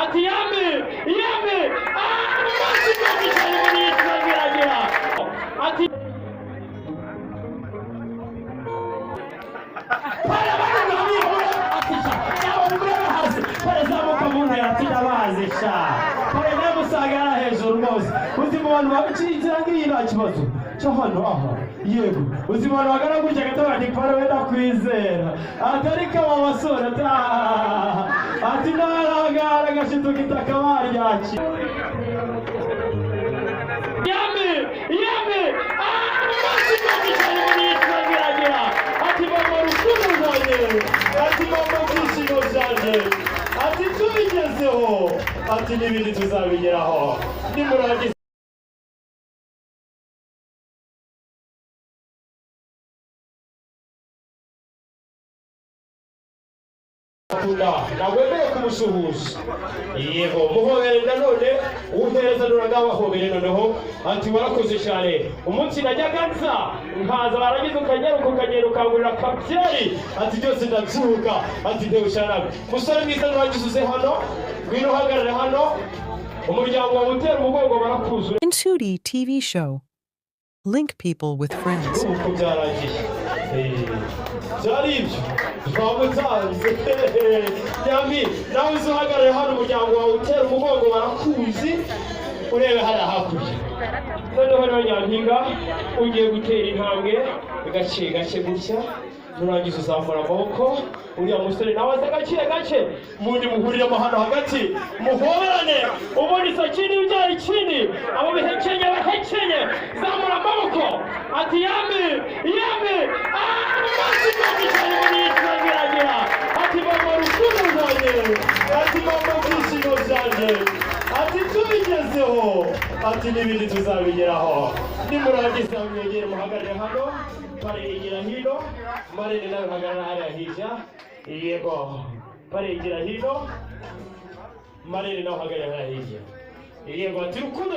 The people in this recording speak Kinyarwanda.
ati yame cyane muri yitwagira ati musagara hejuru rwose uzima abantu babicira ngiyi nta kibazo cyo hano aha yego uzima abantu bagana gutya gatabara ntikora wenda kwizera atari kaba basore ati naragara gashituka itaka baryaki yame ati mama rukundo rwanjye ati mama byishimo byanjye ati tubigezeho ati n'ibindi tuzabigeraho nimurangiza nagwemeye kumusuhuza yego muhobere nanone uhereza nuragabahobere noneho ati warakoze cyane umunsi najyaga nza nkaza baragize ukagenda ukangurira kabyeri ati byose ndabyuka ati ndewushanaga musore mwiza nuragisuze hano ngwino uhagarare hano umuryango wawe utera umugongo barakuzura. Insudi TV show. Link people with friends. Jaribyo twamutanze yami nawe uzuhagarare hano umuryango wawe utera umugongo barakuzi urebe hariya hakurya noneho rero nyampinga ugiye gutera intambwe gake gake gutya nurangiza uzamura amaboko uriya musore nawe aza gake mundi muhuriramo hano hagati muhoberane ubundi sakini ubyara ikindi abo bihekenye bahekenye zamura amaboko ati yame ati mama rukundo rwanjye ati mama byishimo byanjye ati tubigezeho ati n'ibindi tuzabigeraho nimurangiza mwegere muhagarare hano paregera hino marene nawe hagarara hariya hirya yego paregera hino marene nawe hagarara hariya hirya yego ati rukundo